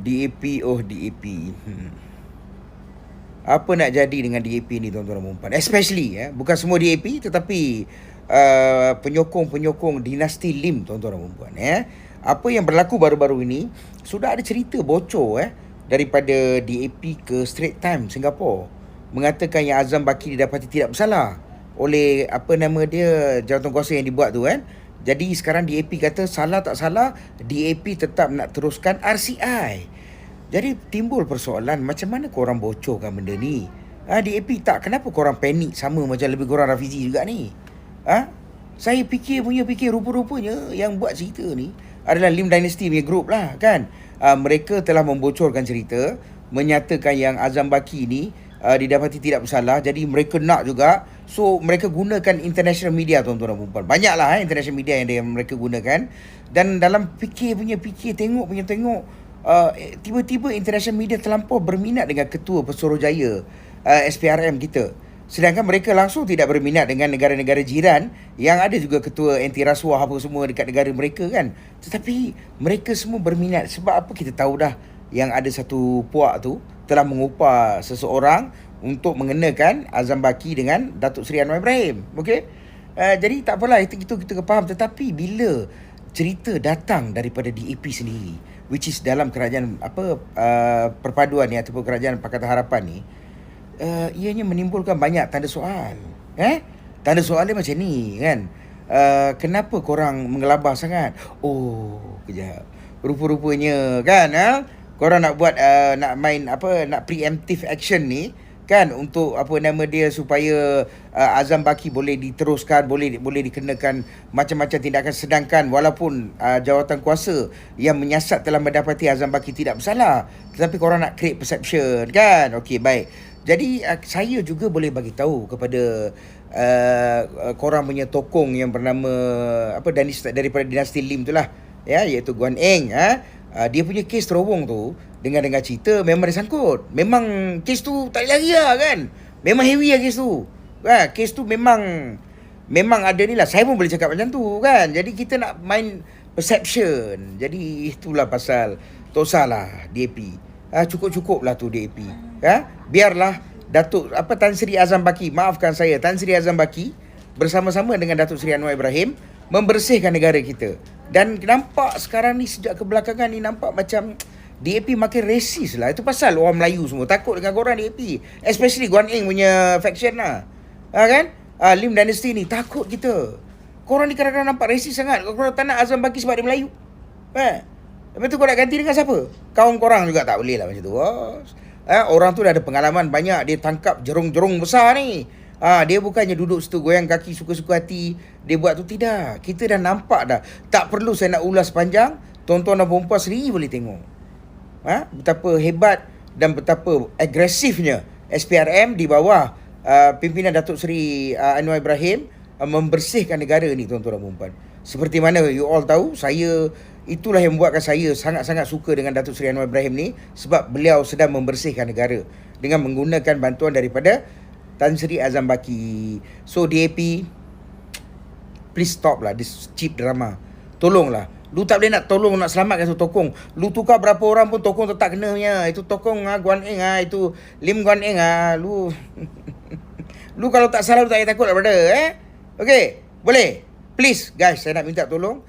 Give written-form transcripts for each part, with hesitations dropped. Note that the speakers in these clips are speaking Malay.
DAP, DAP. Apa nak jadi dengan DAP ni tuan-tuan dan puan? Especially bukan semua DAP tetapi penyokong-penyokong dinasti Lim tuan-tuan dan puan Apa yang berlaku baru-baru ini, sudah ada cerita bocor daripada DAP ke Straits Times Singapura mengatakan yang Azam Baki didapati tidak bersalah oleh jawatankuasa yang dibuat tu kan. Jadi sekarang DAP kata salah tak salah, DAP tetap nak teruskan RCI. Jadi timbul persoalan, macam mana korang bocorkan benda ni? DAP tak, kenapa korang panik sama macam lebih kurang Rafizi juga ni? Saya fikir rupa-rupanya yang buat cerita ni adalah Lim Dynasty punya group lah kan. Mereka telah membocorkan cerita, menyatakan yang Azam Baki ni didapati tidak bersalah. Jadi mereka nak juga, so mereka gunakan international media tuan-tuan dan puan. Banyaklah international media yang mereka gunakan. Dan dalam fikir, tengok, tiba-tiba international media terlampau berminat dengan Ketua Pesuruhjaya SPRM kita. Sedangkan mereka langsung tidak berminat dengan negara-negara jiran yang ada juga ketua anti rasuah apa semua dekat negara mereka kan. Tetapi mereka semua berminat sebab apa, kita tahu dah yang ada satu puak tu telah mengupah seseorang untuk mengenakan Azam Baki dengan Datuk Seri Anwar Ibrahim. Okey? Jadi tak apalah, itu kita faham. Tetapi bila cerita datang daripada DAP sendiri, which is dalam kerajaan perpaduan ni ataupun kerajaan Pakatan Harapan ni, ianya menimbulkan banyak tanda soal. Tanda soal dia macam ni kan. Kenapa korang mengelabah sangat? Kejap. Rupa-rupanya kan, korang nak buat nak preemptive action ni kan, untuk supaya Azam Baki boleh diteruskan, boleh dikenakan macam-macam tindakan, sedangkan walaupun jawatan kuasa yang menyiasat telah mendapati Azam Baki tidak bersalah, tetapi korang nak create perception kan. Okey, baik. Jadi saya juga boleh bagi tahu kepada korang punya tokong yang bernama daripada dinasti Lim tu lah, iaitu Guan Eng. Dia punya kes terowong tu, dengan cerita memang dia sangkut. Memang kes tu tak boleh lari lah kan. Memang heavy lah kes tu. Kes tu memang ada ni lah. Saya pun boleh cakap macam tu kan. Jadi kita nak main perception. Jadi itulah pasal tak usahlah DAP. Cukup-cukup lah tu DAP. Biarlah Tan Sri Azam Baki, maafkan saya, Tan Sri Azam Baki bersama-sama dengan Datuk Seri Anwar Ibrahim membersihkan negara kita. Dan nampak sekarang ni, sejak kebelakangan ni, nampak macam DAP makin racist lah. Itu pasal orang Melayu semua takut dengan korang DAP. Especially Guan Eng punya faction lah. Kan? Lim Dynasty ni takut kita. Korang ni kadang-kadang nampak racist sangat. Korang tak nak Azam Baki sebab dia Melayu. Lepas tu korang nak ganti dengan siapa? Kaum korang juga tak boleh lah macam tu, bos. Orang tu dah ada pengalaman banyak. Dia tangkap jerung-jerung besar ni. Dia bukannya duduk situ goyang kaki suka-suka hati. Dia buat tu, tidak. Kita dah nampak dah. Tak perlu saya nak ulas panjang. Tuan-tuan dan puan-puan sendiri boleh tengok betapa hebat dan betapa agresifnya SPRM di bawah pimpinan Datuk Seri Anwar Ibrahim membersihkan negara ni, tuan-tuan dan puan-puan. Seperti mana you all tahu, itulah yang membuatkan saya sangat-sangat suka dengan Datuk Seri Anwar Ibrahim ni, sebab beliau sedang membersihkan negara dengan menggunakan bantuan daripada Tan Sri Azam Baki. So DAP, please stop lah this cheap drama. Tolonglah. Lu tak boleh nak tolong, nak selamatkan tu tokong. Lu tukar berapa orang pun tokong tetap kena punya. Itu tokong Guan Eng itu Lim Guan Eng lu. Lu kalau tak salah lu tak payah takut lah, brother. Okey, boleh. Please guys, saya nak minta tolong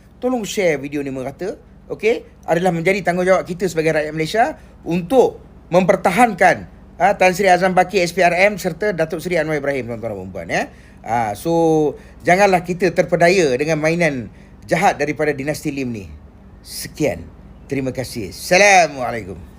share video ni merata. Okey, adalah menjadi tanggungjawab kita sebagai rakyat Malaysia untuk mempertahankan Tan Sri Azam Baki SPRM serta Datuk Seri Anwar Ibrahim, tuan-tuan dan puan. So janganlah kita terpedaya dengan mainan jahat daripada dinasti Lim ni. Sekian. Terima kasih. Assalamualaikum.